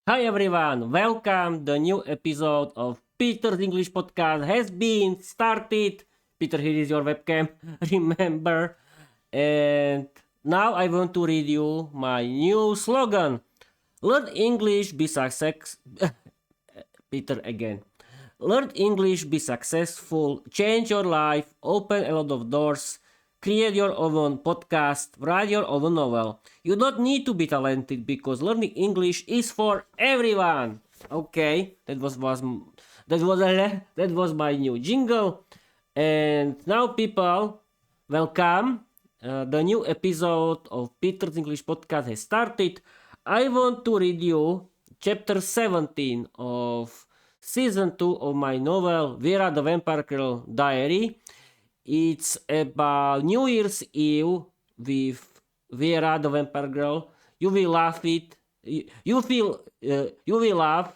Hi everyone, welcome. The new episode of Peter's English podcast has been started. Peter, here is your webcam. Remember. And now I want to read you my new slogan. Learn English, be success. Peter again. Learn English, be successful, change your life, open a lot of doors, create your own podcast, write your own novel. You don't need to be talented because learning English is for everyone. Okay, that was my new jingle. And now people, welcome. The new episode of Peter's English podcast has started. I want to read you chapter 17 of season 2 of my novel Viera the Vampire Girl Diary. It's about New Year's Eve with Viera the Vampire Girl. You will laugh it. You will laugh.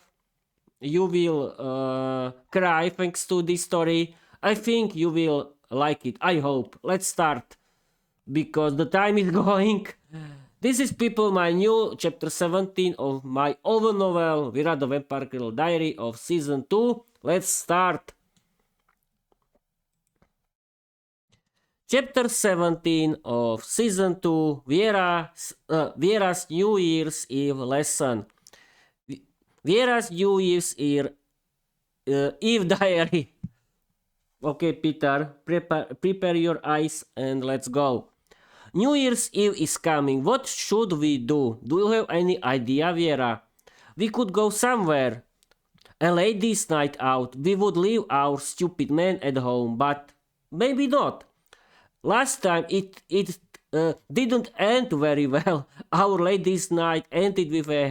You will cry thanks to this story. I think you will like it. I hope. Let's start because the time is going. This is people my new chapter 17 of my own novel Viera the Vampire Girl Diary of season 2. Let's start. Chapter 17 of season 2 Viera's New Year's Eve lesson. Viera's New Year's Eve diary. Okay, Peter, prepare your eyes and let's go. New Year's Eve is coming. What should we do? Do you have any idea, Viera? We could go somewhere. A ladies' night out. We would leave our stupid man at home, but maybe not. Last time it didn't end very well. Our ladies' night ended with a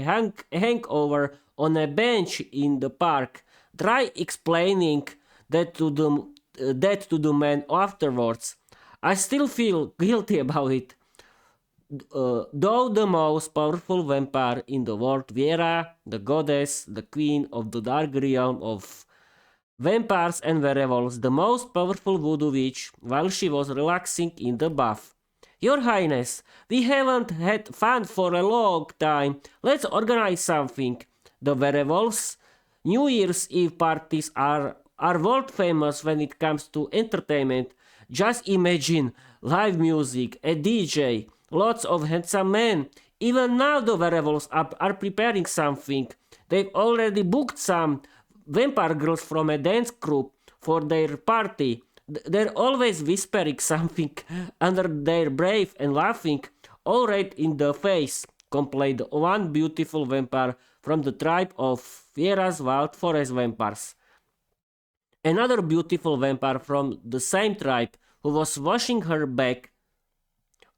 hangover on a bench in the park. Try explaining that to the man afterwards. I still feel guilty about it. Though the most powerful vampire in the world, Viera, the goddess, the queen of the dark realm of vampires and werewolves, the most powerful voodoo witch, while she was relaxing in the bath. Your Highness, we haven't had fun for a long time. Let's organize something. The werewolves' New Year's Eve parties are world famous when it comes to entertainment. Just imagine live music, a DJ, lots of handsome men. Even now the werewolves are preparing something. They've already booked some vampire girls from a dance group for their party. They're always whispering something under their breath and laughing all right in the face, complained one beautiful vampire from the tribe of Viera's Wild Forest Vampires. Another beautiful vampire from the same tribe, who was washing her back,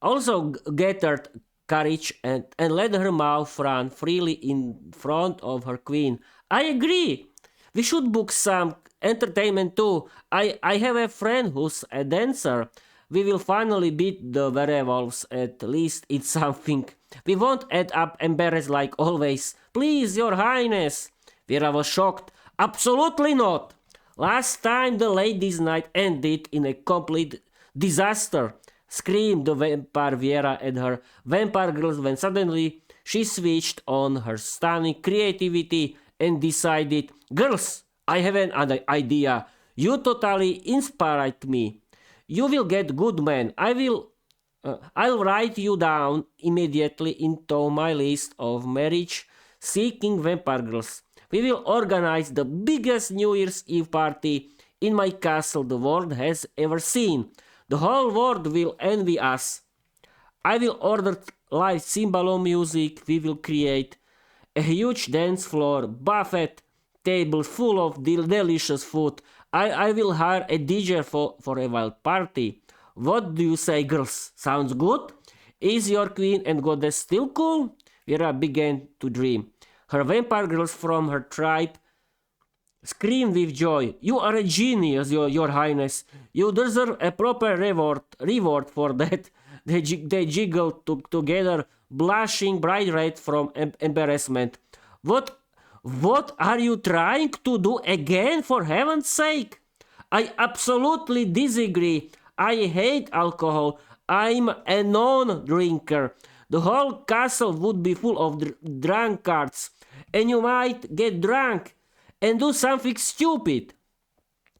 also gathered courage and let her mouth run freely in front of her queen. I agree. We should book some entertainment too. I have a friend who's a dancer. We will finally beat the werewolves, at least it's something. We won't end up embarrassed like always. Please, your highness. Viera was shocked. Absolutely not. Last time the ladies' night ended in a complete disaster, screamed the vampire Viera at her vampire girls when suddenly she switched on her stunning creativity and decided, girls, I have an idea. You totally inspired me. You will get good men. I'll write you down immediately into my list of marriage-seeking vampire girls. We will organize the biggest New Year's Eve party in my castle the world has ever seen. The whole world will envy us. I will order live cymbal music. We will create a huge dance floor, buffet, table full of delicious food. I will hire a DJ for a wild party. What do you say, girls? Sounds good? Is your queen and goddess still cool? Viera began to dream. Her vampire girls from her tribe screamed with joy. You are a genius, your highness. You deserve a proper reward for that. They jiggled together, blushing bright red from embarrassment. What are you trying to do again, for heaven's sake? I absolutely disagree. I hate alcohol. I'm a non-drinker. The whole castle would be full of drunkards. and you might get drunk and do something stupid,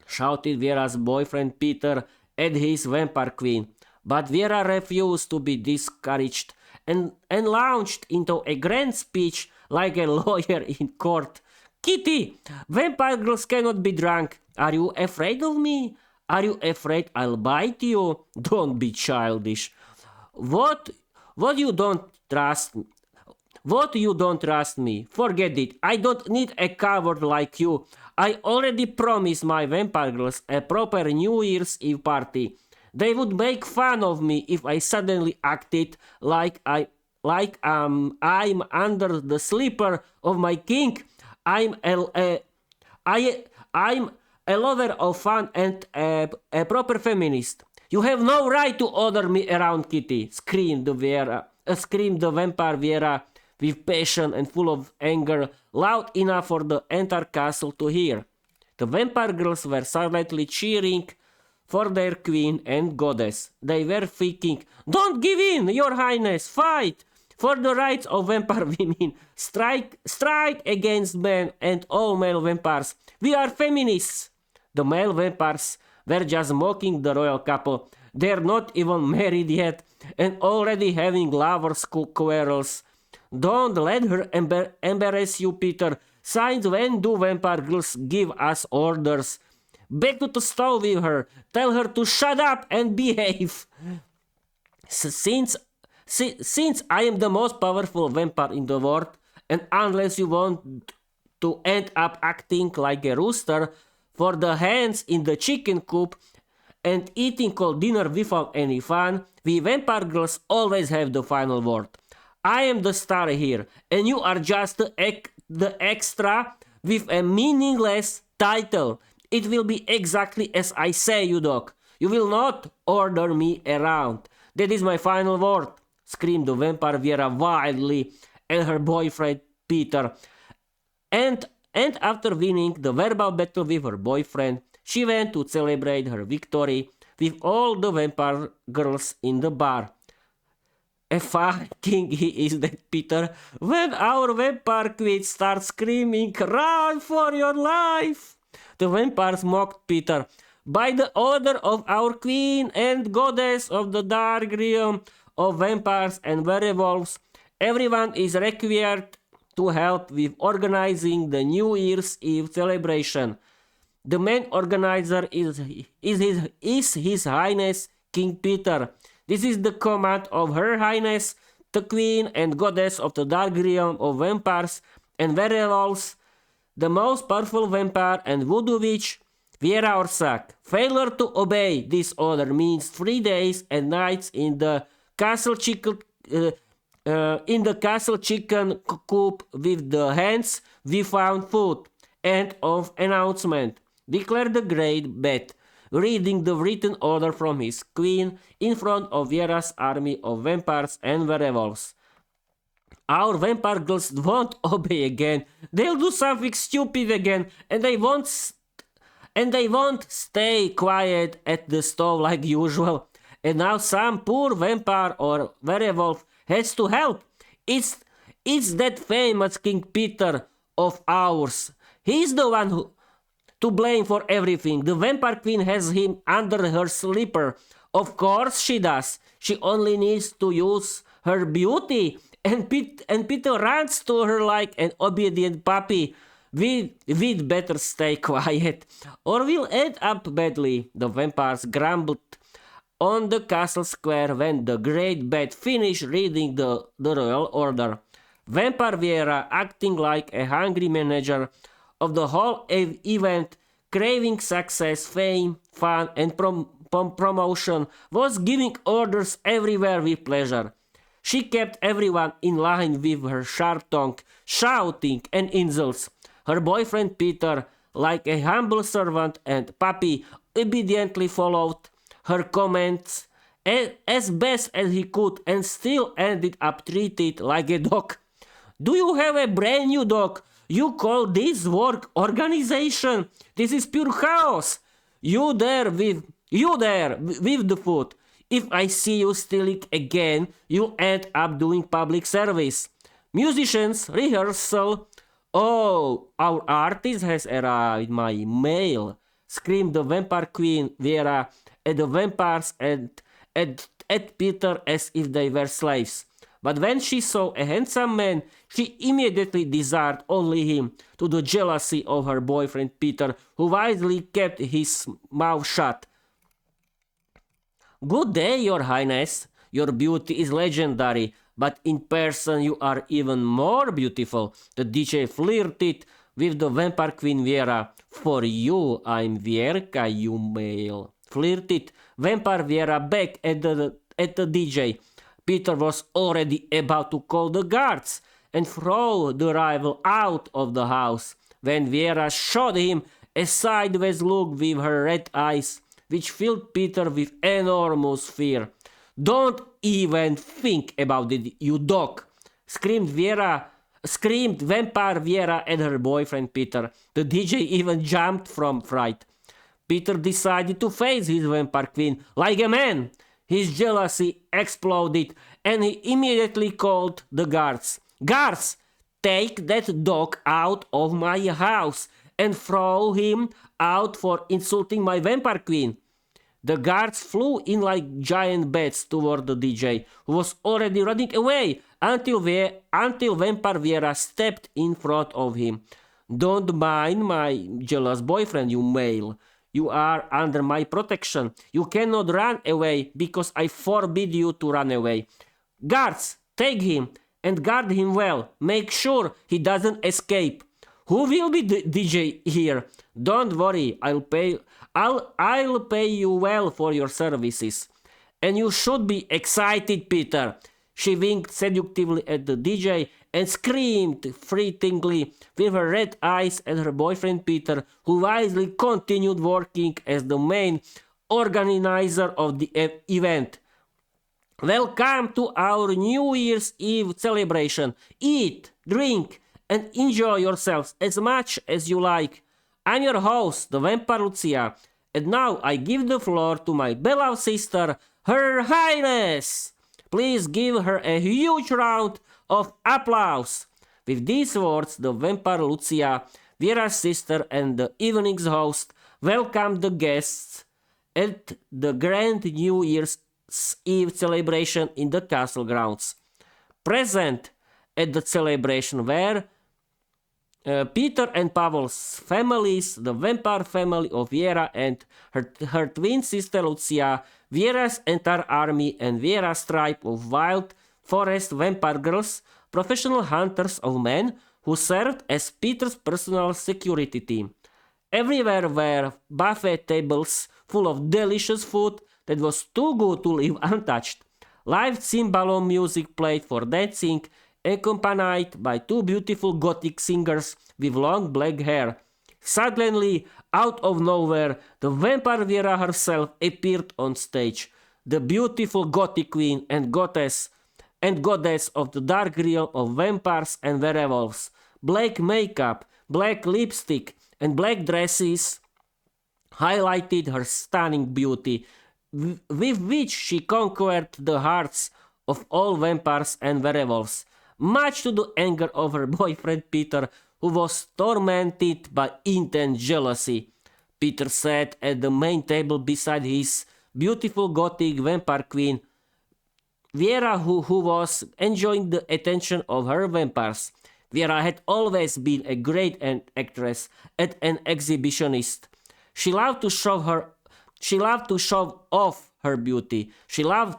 shouted Viera's boyfriend Peter at his vampire queen. But Viera refused to be discouraged and launched into a grand speech like a lawyer in court. Kitty, vampire girls cannot be drunk. Are you afraid of me? Are you afraid I'll bite you? Don't be childish. What? What you don't trust me? What you don't trust me? Forget it. I don't need a coward like you. I already promised my vampire girls a proper New Year's Eve party. They would make fun of me if I suddenly acted I'm under the sleeper of my king. I'm I'm a lover of fun and a proper feminist. You have no right to order me around, Kitty, screamed the vampire Viera with passion and full of anger, loud enough for the entire castle to hear. The vampire girls were silently cheering for their queen and goddess. They were thinking, "Don't give in, your highness, fight for the rights of vampire women. Strike against men and all male vampires. We are feminists." The male vampires were just mocking the royal couple. They're not even married yet and already having lovers' quarrels. Don't let her embarrass you, Peter. Since when do vampire girls give us orders? Back to the stove with her. Tell her to shut up and behave. Since I am the most powerful vampire in the world, and unless you want to end up acting like a rooster for the hens in the chicken coop and eating cold dinner without any fun, we vampire girls always have the final word. I am the star here, and you are just the extra with a meaningless title. It will be exactly as I say, you dog. You will not order me around. That is my final word, screamed the vampire Viera wildly at her boyfriend Peter. And after winning the verbal battle with her boyfriend, she went to celebrate her victory with all the vampire girls in the bar. A fine king he is, that Peter. When our vampire queen starts screaming, "Run for your life!" The vampires mocked Peter. By the order of our queen and goddess of the dark realm of vampires and werewolves, everyone is required to help with organizing the New Year's Eve celebration. The main organizer is His Highness King Peter. This is the command of Her Highness, the Queen and Goddess of the Dark Realm of Vampires and Werewolves, the most powerful vampire and voodoo witch, Viera Orsak. Failure to obey this order means 3 days and nights in the castle chicken coop with the hens without food. End of announcement, declared the Great Bat, reading the written order from his queen in front of Viera's army of vampires and werewolves. Our vampire girls won't obey again. They'll do something stupid again, and they won't stay quiet at the stove like usual. And now some poor vampire or werewolf has to help. It's that famous King Peter of ours. He's the one to blame for everything. The vampire queen has him under her sleeper. Of course she does. She only needs to use her beauty, and Peter runs to her like an obedient puppy. We'd better stay quiet, or we'll end up badly. The vampires grumbled on the castle square when the Great Bat finished reading the royal order. Vampire Viera, acting like a hungry manager of the whole event, craving success, fame, fun, and promotion, was giving orders everywhere with pleasure. She kept everyone in line with her sharp tongue, shouting and insults. Her boyfriend Peter, like a humble servant and puppy, obediently followed her commands as best as he could and still ended up treated like a dog. Do you have a brand new dog? You call this work organization? This is pure chaos. You there with the food. If I see you stealing again, you end up doing public service. Musicians, rehearsal Oh, our artist has arrived, my mail, screamed the vampire queen Viera at the vampires and at Peter as if they were slaves. But when she saw a handsome man, she immediately desired only him, to the jealousy of her boyfriend Peter, who wisely kept his mouth shut. Good day, your highness. Your beauty is legendary, but in person you are even more beautiful. The DJ flirted with the vampire queen Viera. For you, I'm Vierka, you male. Flirted vampire Viera back at the DJ. Peter was already about to call the guards and throw the rival out of the house when Viera shot him a sideways look with her red eyes, which filled Peter with enormous fear. Don't even think about it, you dog! Screamed vampire Viera at her boyfriend Peter. The DJ even jumped from fright. Peter decided to face his vampire queen like a man. His jealousy exploded and he immediately called the guards. Guards, take that dog out of my house and throw him out for insulting my vampire queen. The guards flew in like giant bats toward the DJ, who was already running away until Vampire Viera stepped in front of him. Don't mind my jealous boyfriend, you male. You are under my protection. You cannot run away because I forbid you to run away. Guards, take him and guard him well. Make sure he doesn't escape. Who will be the DJ here? Don't worry, I'll pay you well for your services. And you should be excited, Peter. She winked seductively at the DJ and screamed freakingly with her red eyes at her boyfriend Peter, who wisely continued working as the main organizer of the event. Welcome to our New Year's Eve celebration. Eat, drink, and enjoy yourselves as much as you like. I'm your host, the Vampire Lucia, and now I give the floor to my beloved sister, Her Highness. Please give her a huge round of applause. With these words, the Vampire Lucia, Viera's sister and the evening's host, welcomed the guests at the grand New Year's Eve celebration in the castle grounds. Present at the celebration were Peter and Pavel's families, the vampire family of Viera and her twin sister Lucia, Viera's entire army, and Viera's tribe of wild forest vampire girls, professional hunters of men who served as Peter's personal security team. Everywhere were buffet tables full of delicious food that was too good to leave untouched. Live cymbalom music played for dancing, accompanied by two beautiful Gothic singers with long black hair. Suddenly, out of nowhere, the vampire Viera herself appeared on stage. The beautiful Gothic queen and goddess of the dark realm of vampires and werewolves. Black makeup, black lipstick, and black dresses highlighted her stunning beauty, with which she conquered the hearts of all vampires and werewolves, much to the anger of her boyfriend Peter, who was tormented by intense jealousy. Peter sat at the main table beside his beautiful Gothic vampire queen, Viera, who was enjoying the attention of her vampires. Viera had always been a great actress and an exhibitionist. She loved to show off her beauty. She loved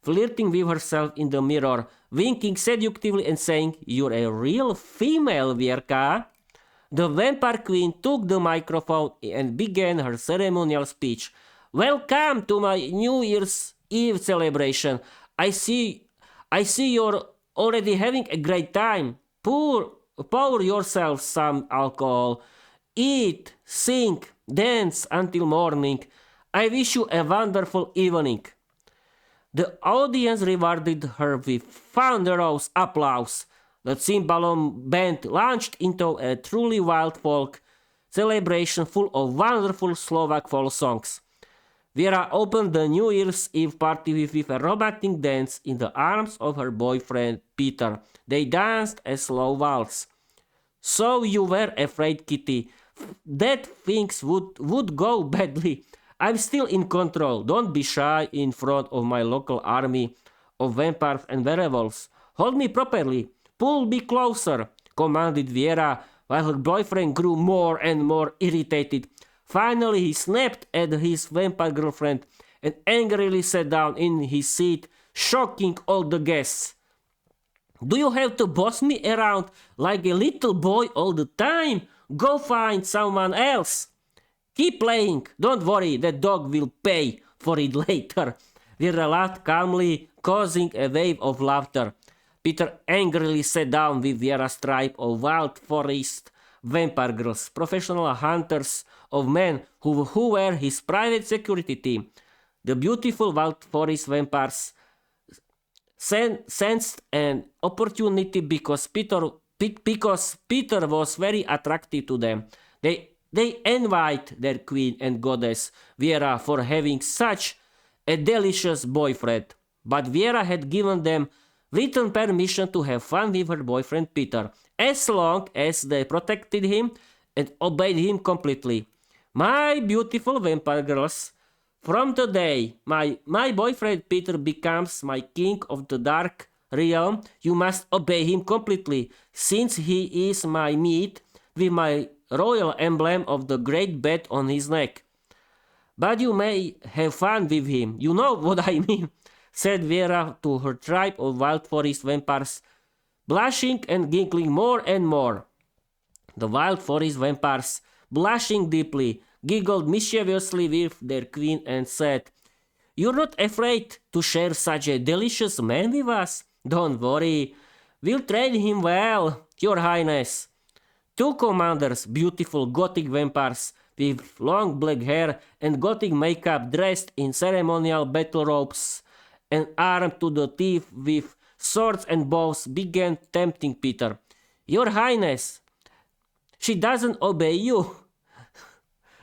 flirting with herself in the mirror, winking seductively and saying, "You're a real female, Vierka." The vampire queen took the microphone and began her ceremonial speech. "Welcome to my New Year's Eve celebration. I see you're already having a great time. Pour yourself some alcohol. Eat, sing, dance until morning. I wish you a wonderful evening." The audience rewarded her with thunderous applause. The cymbalom band launched into a truly wild folk celebration full of wonderful Slovak folk songs. Viera opened the New Year's Eve party with a romantic dance in the arms of her boyfriend Peter. They danced a slow waltz. So you were afraid, Kitty, that things would go badly. I'm still in control. Don't be shy in front of my local army of vampires and werewolves. Hold me properly. Pull me closer, commanded Viera, while her boyfriend grew more and more irritated. Finally, he snapped at his vampire girlfriend and angrily sat down in his seat, shocking all the guests. Do you have to boss me around like a little boy all the time? Go find someone else. Keep playing. Don't worry, that dog will pay for it later. Vera laughed calmly, causing a wave of laughter. Peter angrily sat down with Viera's tribe of wild forest vampire girls, professional hunters of men who were his private security team. The beautiful wild forest vampires sensed an opportunity because Peter was very attractive to them. They envied their queen and goddess Viera for having such a delicious boyfriend, but Viera had given them written permission to have fun with her boyfriend Peter, as long as they protected him and obeyed him completely. My beautiful vampire girls, from today, my boyfriend Peter becomes my king of the dark realm. You must obey him completely, since he is my meat with my royal emblem of the great bat on his neck. But you may have fun with him, you know what I mean, said Viera to her tribe of wild forest vampires, blushing and giggling more and more. The wild forest vampires, blushing deeply, giggled mischievously with their queen and said, You're not afraid to share such a delicious man with us? Don't worry, we'll train him well, your highness. Two commanders, beautiful Gothic vampires with long black hair and Gothic makeup, dressed in ceremonial battle robes and armed to the teeth with swords and bows, began tempting Peter. Your highness, she doesn't obey you.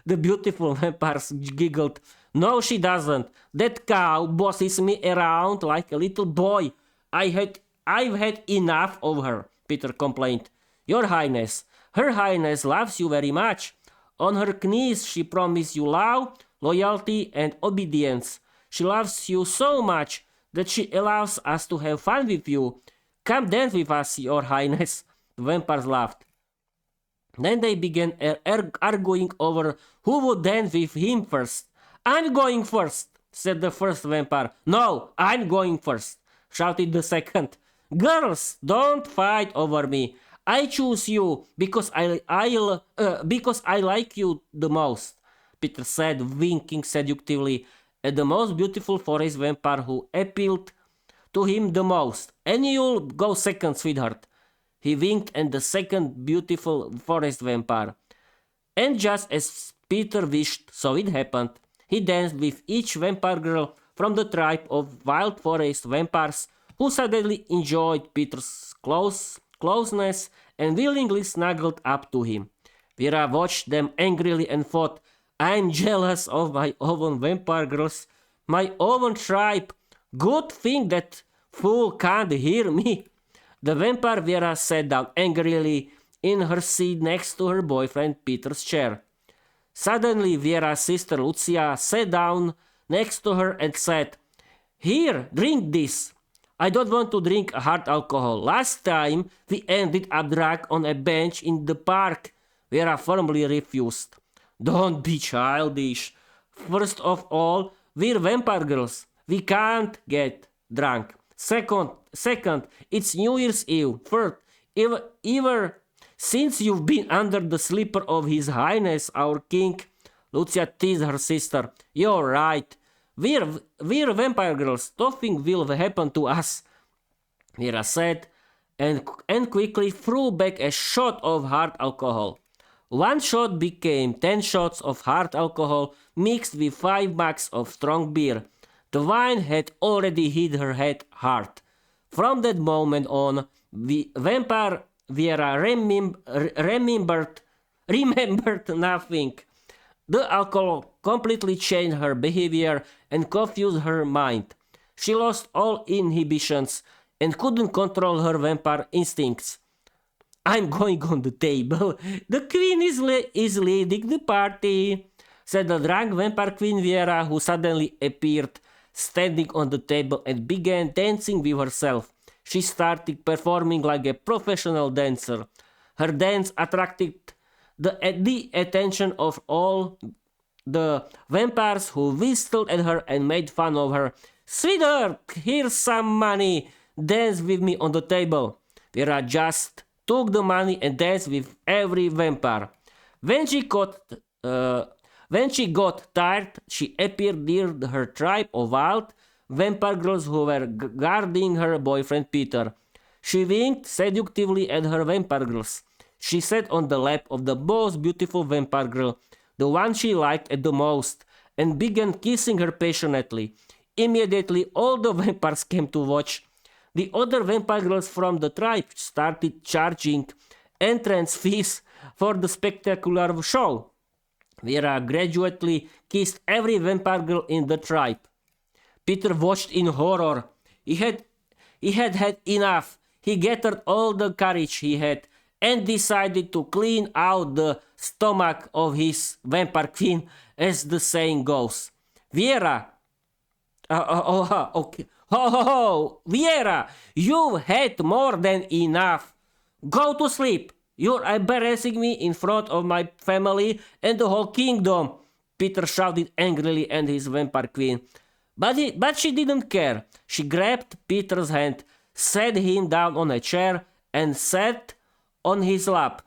The beautiful vampires giggled. No, she doesn't. That cow bosses me around like a little boy. I've had enough of her, Peter complained. Your highness, her highness loves you very much. On her knees she promised you love, loyalty, and obedience. She loves you so much that she allows us to have fun with you. Come dance with us, your highness. The vampires laughed. Then they began arguing over who would dance with him first. I'm going first, said the first vampire. No, I'm going first, shouted the second. Girls, don't fight over me. I choose you because I like you the most, Peter said, winking seductively at the most beautiful forest vampire who appealed to him the most. And you'll go second, sweetheart. He winked at the second beautiful forest vampire. And just as Peter wished, so it happened. He danced with each vampire girl from the tribe of wild forest vampires, who suddenly enjoyed Peter's closeness and willingly snuggled up to him. Viera watched them angrily and thought, I'm jealous of my own vampire girls, my own tribe. Good thing that fool can't hear me. The vampire Viera sat down angrily in her seat next to her boyfriend Peter's chair. Suddenly Viera's sister Lucia sat down next to her and said, Here, drink this. I don't want to drink hard alcohol. Last time we ended up drunk on a bench in the park. Viera firmly refused. Don't be childish. First of all, we're vampire girls. We can't get drunk. Second, it's New Year's Eve. Third, ever since you've been under the slipper of His Highness, our king, Lucia teased her sister. You're right. We're vampire girls. Nothing will happen to us, Viera said, and quickly threw back a shot of hard alcohol. One shot became 10 shots of hard alcohol mixed with 5 mugs of strong beer. The wine had already hit her head hard. From that moment on, the vampire Viera remembered nothing. The alcohol completely changed her behavior and confused her mind. She lost all inhibitions and couldn't control her vampire instincts. I'm going on the table. The queen is leading the party, said the drunk vampire queen Viera, who suddenly appeared standing on the table and began dancing with herself. She started performing like a professional dancer. Her dance attracted the attention of all the vampires who whistled at her and made fun of her. Sweetheart, here's some money. Dance with me on the table. Vera just took the money and danced with every vampire. When she got tired, she appeared near her tribe of wild vampire girls who were guarding her boyfriend Peter. She winked seductively at her vampire girls. She sat on the lap of the most beautiful vampire girl, the one she liked the most, and began kissing her passionately. Immediately, all the vampires came to watch. The other vampire girls from the tribe started charging entrance fees for the spectacular show. Vera gradually kissed every vampire girl in the tribe. Peter watched in horror. He had enough. He gathered all the courage he had and decided to clean out the stomach of his vampire queen, as the saying goes. Viera, okay. Viera, you've had more than enough. Go to sleep. You're embarrassing me in front of my family and the whole kingdom, Peter shouted angrily at his vampire queen. But she didn't care. She grabbed Peter's hand, sat him down on a chair, and sat on his lap.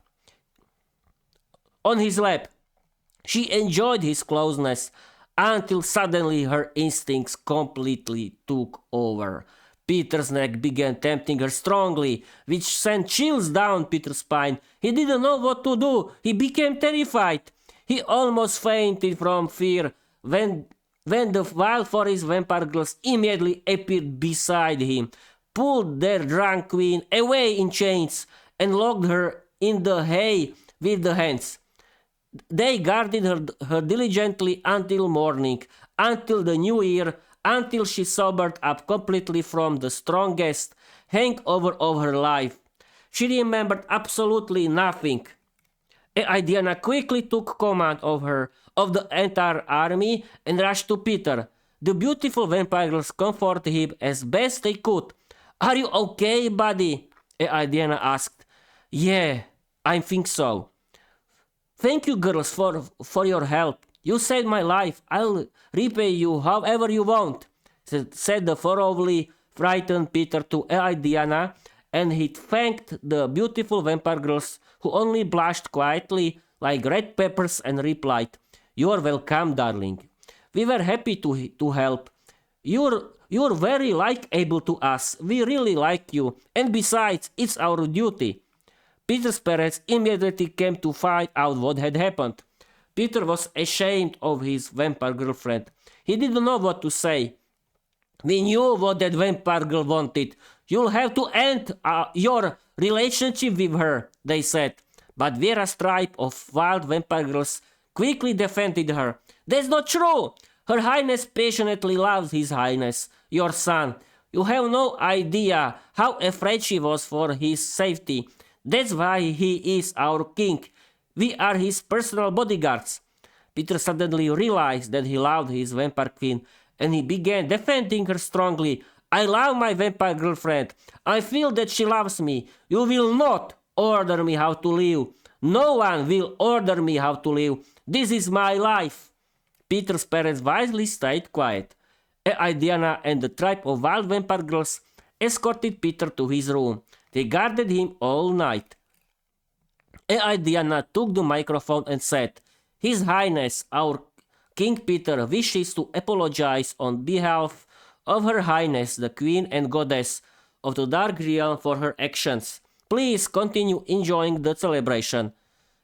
She enjoyed his closeness until suddenly her instincts completely took over. Peter's neck began tempting her strongly, which sent chills down Peter's spine. He didn't know what to do. He became terrified. He almost fainted from fear when the wild forest vampire girls immediately appeared beside him, pulled their drunk queen away in chains, and locked her in the hay with the hands. They guarded her diligently until morning, until the new year, until she sobered up completely from the strongest hangover of her life. She remembered absolutely nothing. Diana quickly took command of the entire army and rushed to Peter. The beautiful vampire girls comforted him as best they could. Are you okay, buddy? Diana asked. Yeah, I think so. Thank you, girls, for your help. You saved my life. I'll repay you however you want, said the thoroughly frightened Peter to Diana, and he thanked the beautiful vampire girls, who only blushed quietly like red peppers, and replied, You're welcome, darling. We were happy to help. You're very likeable to us. We really like you, and besides, it's our duty. Peter's parents immediately came to find out what had happened. Peter was ashamed of his vampire girlfriend. He didn't know what to say. We knew what that vampire girl wanted. You'll have to end your relationship with her, they said. But Viera's tribe of wild vampire girls quickly defended her. That's not true! Her Highness passionately loves His Highness, your son. You have no idea how afraid she was for his safety. That's why he is our king. We are his personal bodyguards. Peter suddenly realized that he loved his vampire queen, and he began defending her strongly. I love my vampire girlfriend. I feel that she loves me. You will not order me how to live. No one will order me how to live. This is my life. Peter's parents wisely stayed quiet. Diana and the tribe of wild vampire girls escorted Peter to his room. They guarded him all night. Diana took the microphone and said, His Highness, our King Peter, wishes to apologize on behalf of Her Highness, the Queen and Goddess of the Dark Realm, for her actions. Please continue enjoying the celebration.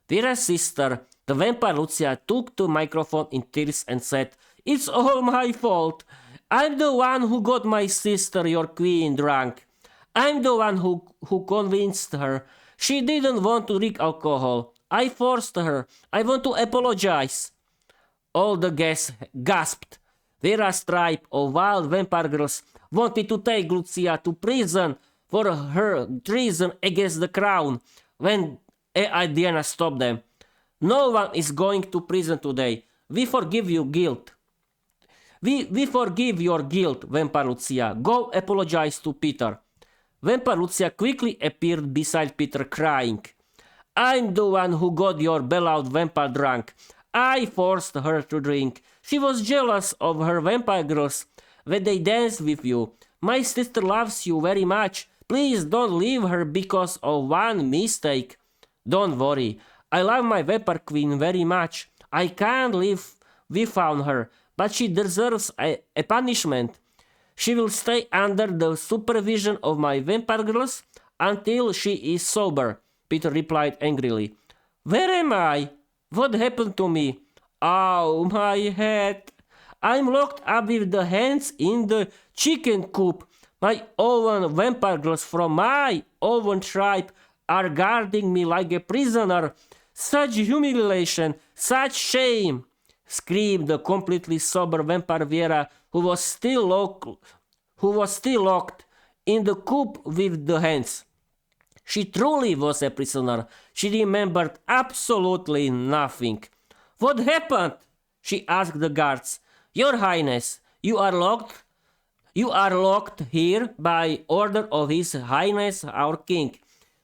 Viera's sister, the vampire Lucia, took the microphone in tears and said, It's all my fault. I'm the one who got my sister, your queen, drunk. I'm the one who convinced her. She didn't want to drink alcohol. I forced her. I want to apologize. All the guests gasped. Viera's tribe of wild vampire girls wanted to take Lucia to prison for her treason against the crown. when Diana stopped them. No one is going to prison today. We forgive you guilt. We forgive your guilt, Vampire Lucia. Go apologize to Peter. Vampire Lucia quickly appeared beside Peter crying. I'm the one who got your beloved vampire drunk. I forced her to drink. She was jealous of her vampire girls when they danced with you. My sister loves you very much. Please don't leave her because of one mistake. Don't worry. I love my vampire queen very much. I can't live without her, but she deserves a punishment. She will stay under the supervision of my vampire girls until she is sober, Peter replied angrily. Where am I? What happened to me? Oh, my head. I'm locked up with the hens in the chicken coop. My own vampire girls from my own tribe are guarding me like a prisoner. Such humiliation, such shame, screamed the completely sober vampire Viera, who was still locked in the coop with the hens. She truly was a prisoner. She remembered absolutely nothing. What happened? She asked the guards. Your Highness, you are locked here by order of His Highness our King.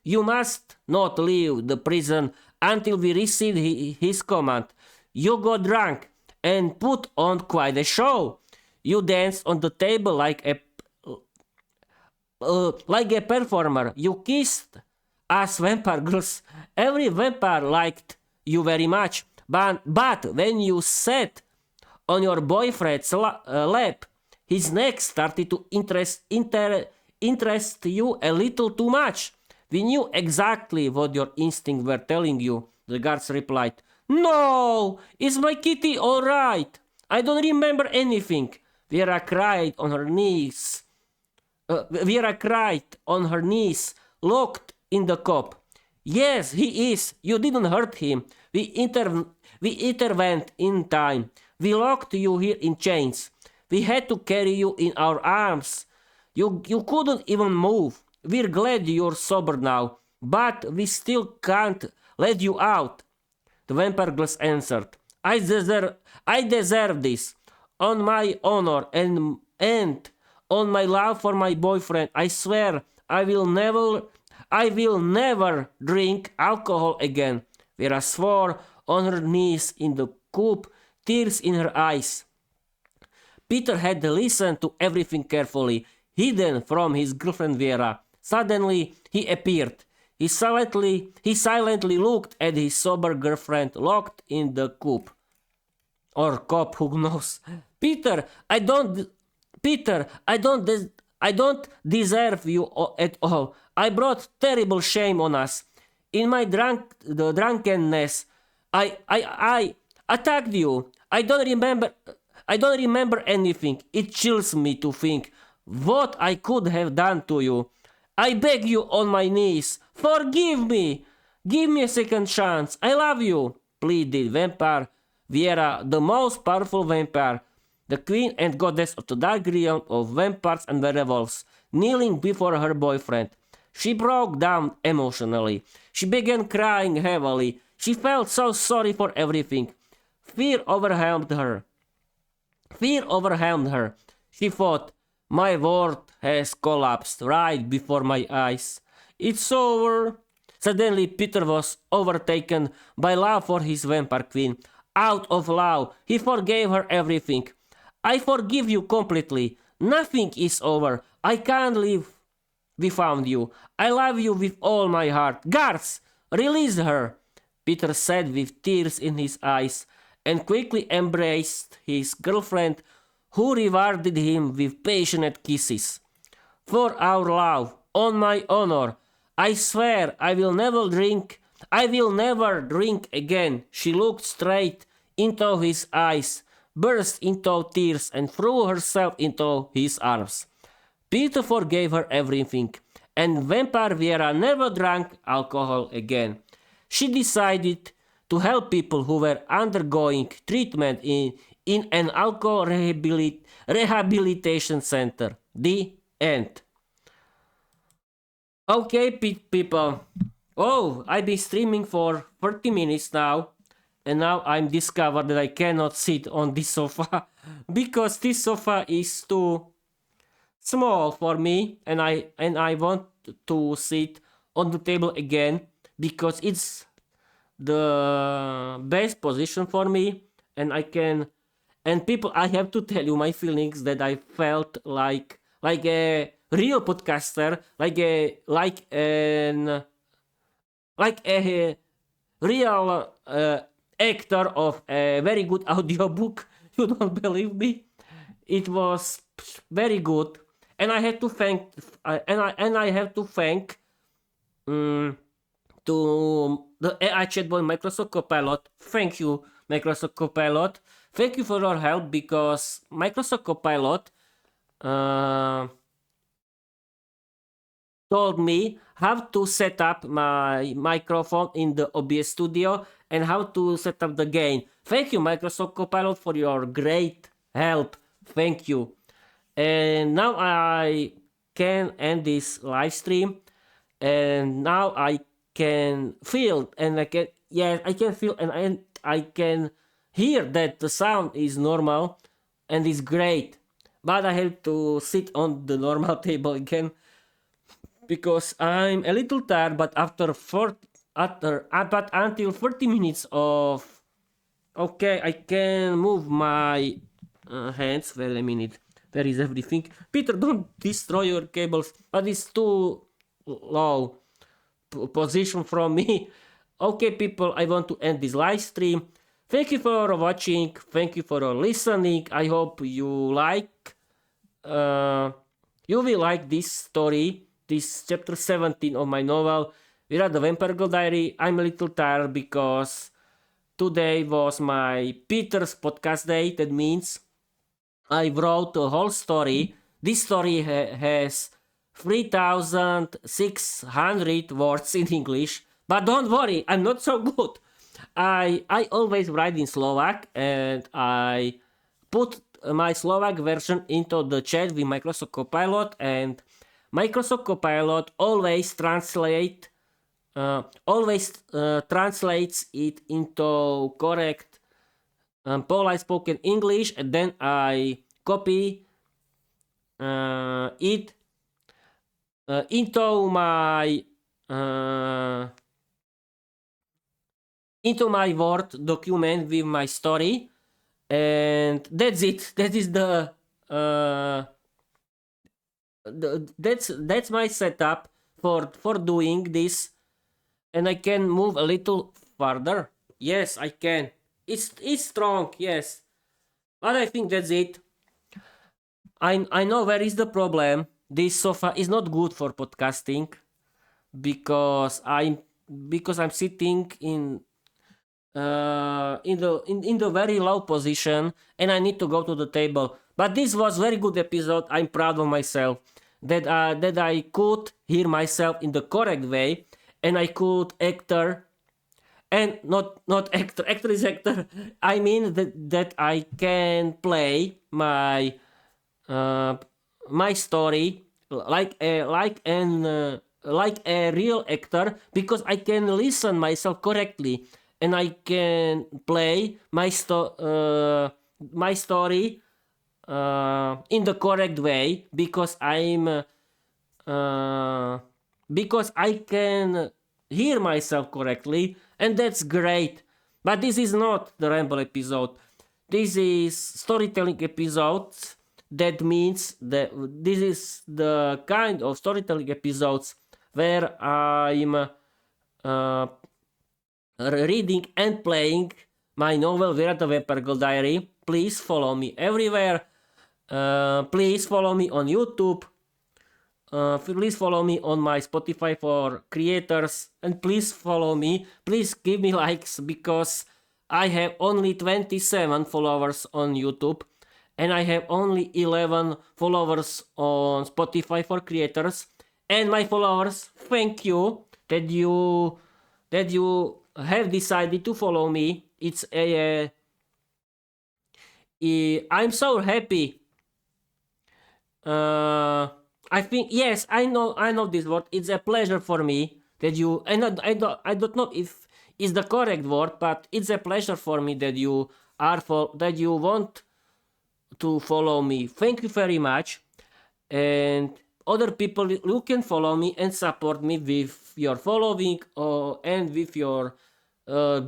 You must not leave the prison until we receive his command. You got drunk and put on quite a show. You danced on the table like a performer. You kissed us vampire girls. Every vampire liked you very much. But when you sat on your boyfriend's lap, his neck started to interest you a little too much. We knew exactly what your instincts were telling you, the guards replied. No! Is my kitty all right? I don't remember anything. Viera cried on her knees, locked in the coop. Yes, he is. You didn't hurt him. We intervened in time. We locked you here in chains. We had to carry you in our arms. You couldn't even move. We're glad you're sober now, but we still can't let you out. The vampire girls answered, I deserve this. On my honor and on my love for my boyfriend, I swear I will never drink alcohol again. Vera swore on her knees in the coop, tears in her eyes. Peter had listened to everything carefully, hidden from his girlfriend Viera. Suddenly, he appeared. He silently looked at his sober girlfriend locked in the coop. Or cop, who knows? Peter, I don't deserve you at all. I brought terrible shame on us. In my drunkenness, I attacked you. I don't remember anything. It chills me to think what I could have done to you. I beg you on my knees. Forgive me. Give me a second chance. I love you, pleaded vampire Viera, the most powerful vampire, the queen and goddess of the dark realm of vampires and werewolves, kneeling before her boyfriend. She broke down emotionally. She began crying heavily. She felt so sorry for everything. Fear overwhelmed her. She thought, my world has collapsed right before my eyes. It's over. Suddenly, Peter was overtaken by love for his vampire queen. Out of love, he forgave her everything. I forgive you completely. Nothing is over. I can't live without you. I love you with all my heart. Guards, release her, Peter said with tears in his eyes, and quickly embraced his girlfriend, who rewarded him with passionate kisses. For our love, on my honor, I swear I will never drink again. She looked straight into his eyes, burst into tears, and threw herself into his arms. Peter forgave her everything, and Vampire Viera never drank alcohol again. She decided to help people who were undergoing treatment in an alcohol rehabilitation center. The end. Okay, people. Oh, I've been streaming for 30 minutes now, and now I'm discovered that I cannot sit on this sofa because this sofa is too small for me, and I want to sit on the table again because it's the best position for me, and I can. And people, I have to tell you my feelings that I felt like a real podcaster, like a real actor of a very good audiobook. You don't believe me? It was very good, and I had to thank and I have to thank to the AI chatbot Microsoft Copilot. Thank you, Microsoft Copilot. Thank you for your help because Microsoft Copilot uh, told me how to set up my microphone in the OBS Studio and how to set up the gain. Thank you, Microsoft Copilot, for your great help. Thank you. And now I can end this live stream, and now I can feel and I can, yeah, I can feel and I can hear that the sound is normal and is great. But I have to sit on the normal table again because I'm a little tired. But but until 40 minutes of, okay, I can move my hands. Wait a minute. Where is everything? Peter, don't destroy your cables. But it's too low position from me. Okay, people, I want to end this live stream. Thank you for watching. Thank you for listening. I hope you like. You will like this story, this chapter 17 of my novel, Viera the Vampire Girl Diary. I'm a little tired because today was my Peter's podcast day. That means I wrote the whole story. This story has 3,600 words in English, but don't worry, I'm not so good. I always write in Slovak, and I put my Slovak version into the chat with Microsoft Copilot, and Microsoft Copilot always translates it into correct polite spoken English, and then I copy it uh, into my Word document with my story, and that's it. That is that's my setup for doing this, and I can move a little further. Yes, I can. It's strong. Yes, but I think that's it. I know where is the problem. This sofa is not good for podcasting because I'm sitting in the very low position, and I need to go to the table. But this was very good episode. I'm proud of myself that I could hear myself in the correct way, and I could actor and not actor. Actor is actor. I mean that I can play uh, my story like a real actor because I can listen myself correctly, and I can play my story in the correct way because I can hear myself correctly, and that's great. But this is not the ramble episode. This is storytelling episode. That means that this is the kind of storytelling episodes where I'm reading and playing my novel Viera the Vampire Girl Diary. Please follow me everywhere. Please follow me on YouTube. Please follow me on my Spotify for creators, and please follow me. Please give me likes because I have only 27 followers on YouTube, and I have only 11 followers on Spotify for creators. And my followers, thank you that you have decided to follow me. I'm so happy. I think, yes, I know this word. It's a pleasure for me that you, and I don't know if is the correct word, but it's a pleasure for me that you that you want to follow me. Thank you very much. And other people, you can follow me and support me with your following and with your uh,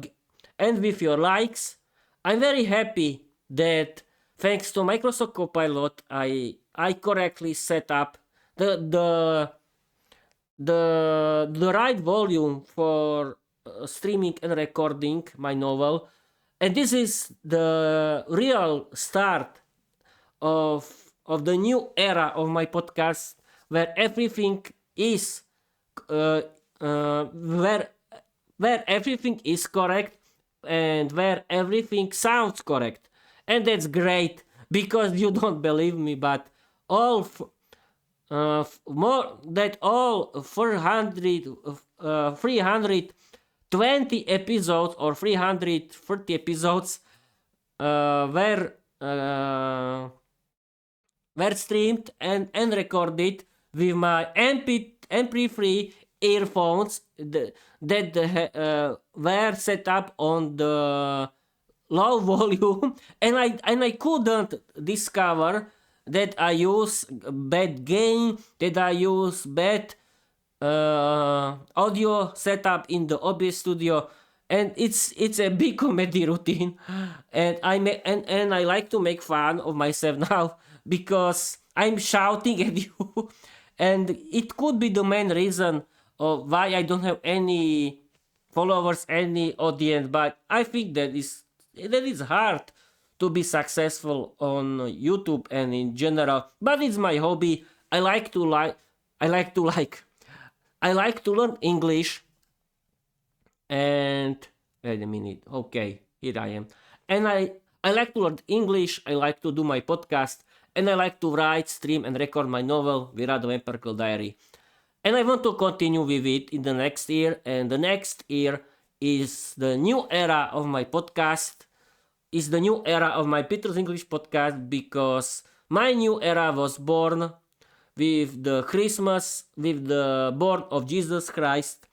likes. I'm very happy that thanks to Microsoft Copilot, I correctly set up the the the right volume for streaming and recording my novel, and this is the real start of the new era of my podcast, where everything is uh, where everything is correct and where everything sounds correct. And that's great, because you don't believe me, but all more that all 320 episodes or 330 episodes were streamed and recorded with my MP3 earphones that were set up on the low volume, and I couldn't discover that I use bad gain, that I use bad audio setup in the OBS studio, and it's a big comedy routine, and and I like to make fun of myself now because I'm shouting at you, and it could be the main reason of why I don't have any followers, any audience. But I think that is hard to be successful on YouTube and in general. But it's my hobby. I like to like I like to learn English. And wait a minute. Okay, here I am. And I like to learn English. I like to do my podcast, and I like to write, stream, and record my novel, Viera the Vampirical Diary. And I want to continue with it in the next year. And the next year is the new era of my podcast. Is the new era of my Peter's English podcast, because my new era was born with the Christmas, with the birth of Jesus Christ,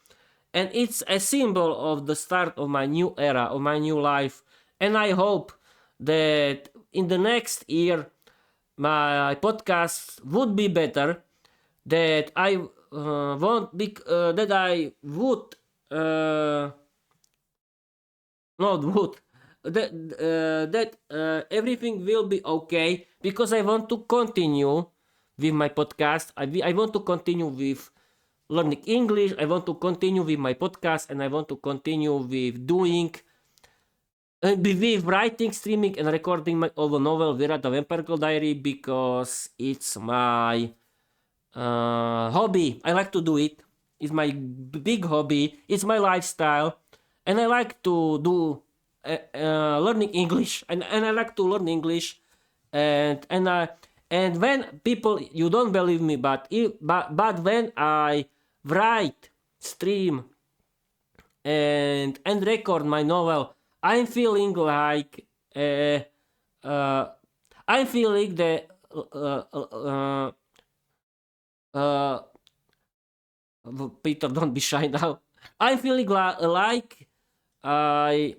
and it's a symbol of the start of my new era, of my new life. And I hope that in the next year my podcast would be better, that I won't be that I would not would that everything will be okay, because I want to continue with my podcast. I want to continue with learning English. I want to continue with my podcast, and I want to continue with doing with writing, streaming, and recording my own novel, Viera the Vampirical Diary, because it's my hobby. I like to do it. It's my big hobby. It's my lifestyle, and I like to do learning English, and I like to learn English, and when people, you don't believe me, but when I write, stream, and record my novel, I'm feeling like I'm feeling that uh, Peter, don't be shy now. I'm feeling like I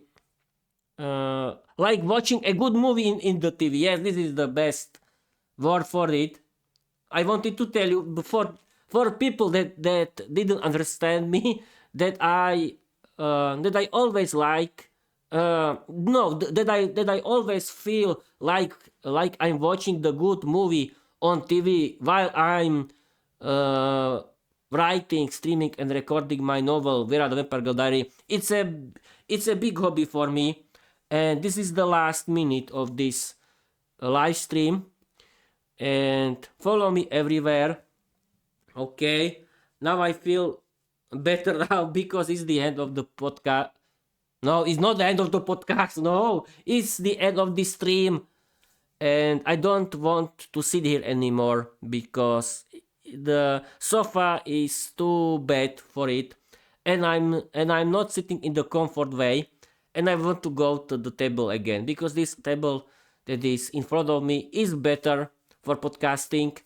like watching a good movie in the TV. Yes, this is the best word for it. I wanted to tell you before, for people that didn't understand me, that I always like no that I always feel like I'm watching the good movie on TV while I'm writing, streaming, and recording my novel, Viera the Vampirical Diary. It's a big hobby for me, and this is the last minute of this live stream. And follow me everywhere. Okay, now I feel better now, because it's the end of the podcast. No, it's not the end of the podcast. No, it's the end of the stream, and I don't want to sit here anymore because the sofa is too bad for it, and I'm not sitting in the comfort way, and I want to go to the table again, because this table that is in front of me is better for podcasting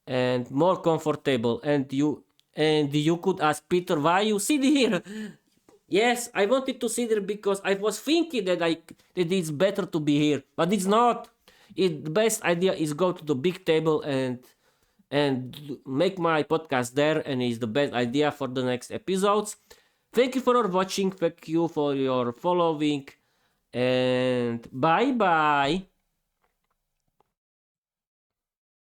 and more comfortable, and And you could ask Peter, why you sit here? Yes, I wanted to sit here because I was thinking that it's better to be here, but it's not. The best idea is go to the big table and make my podcast there, and it's the best idea for the next episodes. Thank you for watching. Thank you for your following, and bye bye.